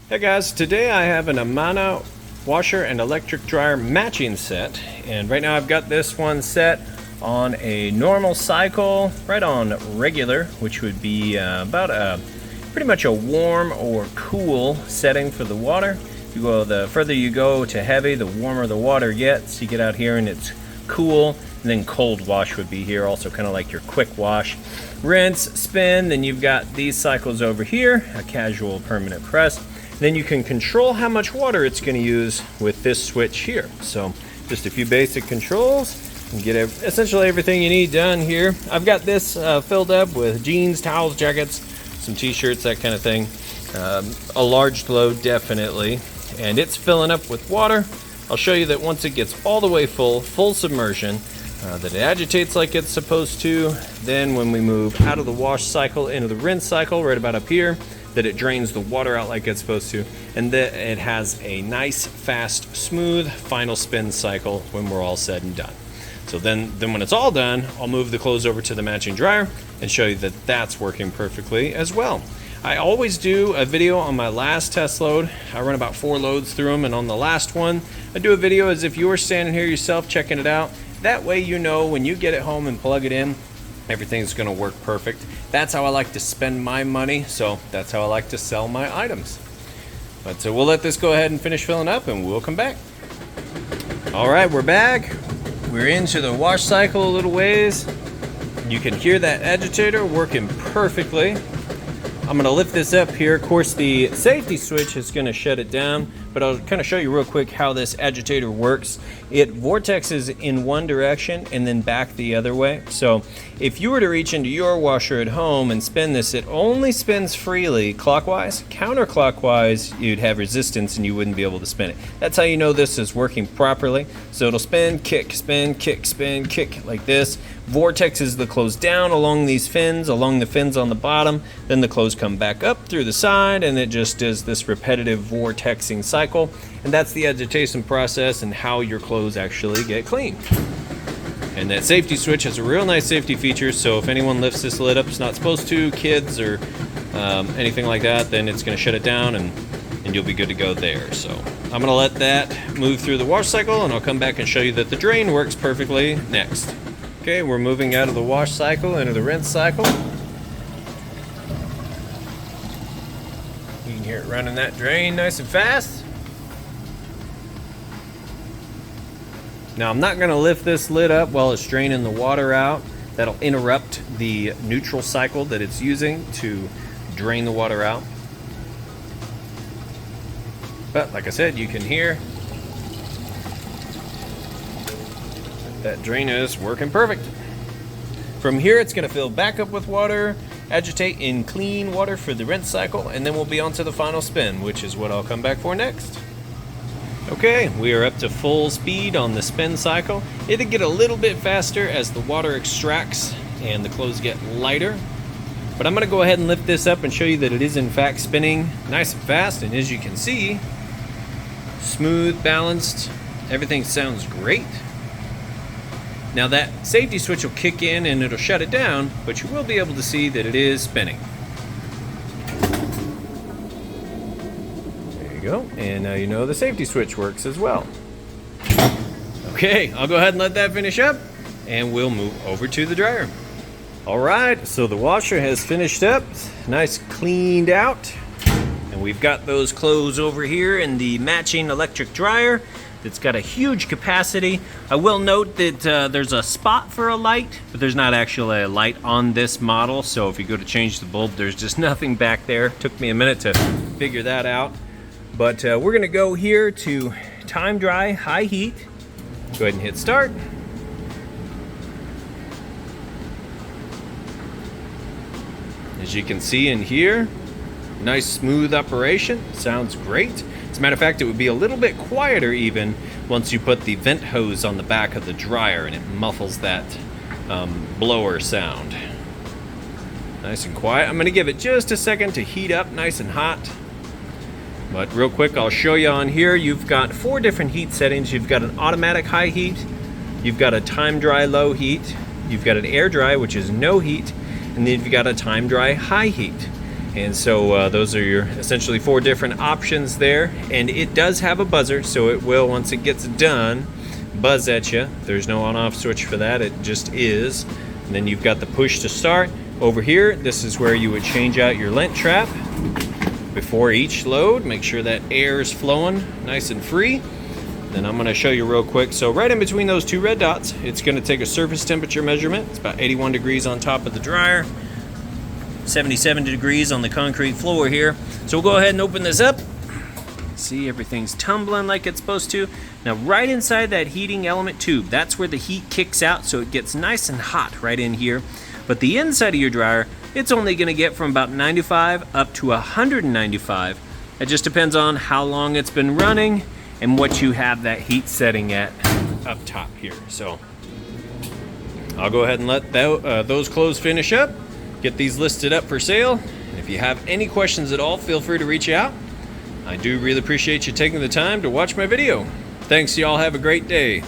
Hey guys, today I have an Amana washer and electric dryer matching set, and right now I've got this one set on a normal cycle, right on regular, which would be pretty much a warm or cool setting for the water. The further you go to heavy, the warmer the water gets. You get out here and it's cool, and then cold wash would be here, also kind of like your quick wash. Rinse, spin, then you've got these cycles over here, a casual permanent press. Then you can control how much water it's going to use with this switch here. So just a few basic controls and get essentially everything you need done here. I've got this filled up with jeans, towels, jackets, some t-shirts, that kind of thing. A large load definitely, and it's filling up with water. I'll show you that once it gets all the way full submersion, that it agitates like it's supposed to. Then when we move out of the wash cycle into the rinse cycle, right about up here, that it drains the water out like it's supposed to, and that it has a nice, fast, smooth final spin cycle when we're all said and done. So then when it's all done, I'll move the clothes over to the matching dryer and show you that that's working perfectly as well. I always do a video on my last test load. I run about 4 loads through them, and on the last one, I do a video as if you were standing here yourself checking it out. That way you know when you get it home and plug it in, everything's gonna work perfect. That's how I like to spend my money, so that's how I like to sell my items. But we'll let this go ahead and finish filling up, and we'll come back. All right, we're back. We're into the wash cycle a little ways. You can hear that agitator working perfectly. I'm gonna lift this up here. Of course, the safety switch is gonna shut it down, but I'll kind of show you real quick how this agitator works. It vortexes in one direction and then back the other way. So if you were to reach into your washer at home and spin this, it only spins freely clockwise. Counterclockwise, you'd have resistance and you wouldn't be able to spin it. That's how you know this is working properly. So it'll spin, kick, like this. Vortexes the clothes down along these fins, along the fins on the bottom. Then the clothes come back up through the side, and it just does this repetitive vortexing cycle. And that's the agitation process and how your clothes actually get clean. And that safety switch has a real nice safety feature, so if anyone lifts this lid up, it's not supposed to, kids or anything like that, then it's going to shut it down and you'll be good to go there. So I'm going to let that move through the wash cycle, and I'll come back and show you that the drain works perfectly next. Okay, we're moving out of the wash cycle into the rinse cycle. You can hear it running that drain nice and fast. Now I'm not going to lift this lid up while it's draining the water out. That'll interrupt the neutral cycle that it's using to drain the water out. But like I said, you can hear that drain is working perfect. From here, it's going to fill back up with water, agitate in clean water for the rinse cycle, and then we'll be on to the final spin, which is what I'll come back for next. Okay, we are up to full speed on the spin cycle. It'll get a little bit faster as the water extracts and the clothes get lighter. But I'm going to go ahead and lift this up and show you that it is in fact spinning nice and fast. And as you can see, smooth, balanced, everything sounds great. Now that safety switch will kick in and it'll shut it down, but you will be able to see that it is spinning. There you go, and now you know the safety switch works as well. Okay, I'll go ahead and let that finish up, and we'll move over to the dryer. All right, so the washer has finished up, nice cleaned out, and we've got those clothes over here in the matching electric dryer. It's got a huge capacity. I will note that there's a spot for a light, but there's not actually a light on this model. So if you go to change the bulb, there's just nothing back there. Took me a minute to figure that out. But we're gonna go here to time dry, high heat. Go ahead and hit start. As you can see in here, nice smooth operation, sounds great. As a matter of fact, it would be a little bit quieter even once you put the vent hose on the back of the dryer, and it muffles that blower sound. Nice and quiet. I'm going to give it just a second to heat up nice and hot. But real quick, I'll show you on here. You've got 4 different heat settings. You've got an automatic high heat, you've got a time dry low heat, you've got an air dry, which is no heat, and then you've got a time dry high heat. And so those are your essentially 4 different options there. And it does have a buzzer, so it will, once it gets done, buzz at you. There's no on-off switch for that, it just is. And then you've got the push to start. Over here, this is where you would change out your lint trap before each load. Make sure that air is flowing nice and free. Then I'm gonna show you real quick. So right in between those 2 red dots, it's gonna take a surface temperature measurement. It's about 81 degrees on top of the dryer, 77 degrees on the concrete floor here. So we'll go ahead and open this up. See, everything's tumbling like it's supposed to. Now right inside that heating element tube, that's where the heat kicks out, so it gets nice and hot right in here. But the inside of your dryer, it's only gonna get from about 95 up to 195. It just depends on how long it's been running and what you have that heat setting at up top here. So I'll go ahead and let those clothes finish up, get these listed up for sale. And if you have any questions at all, feel free to reach out. I do really appreciate you taking the time to watch my video. Thanks, y'all. Have a great day.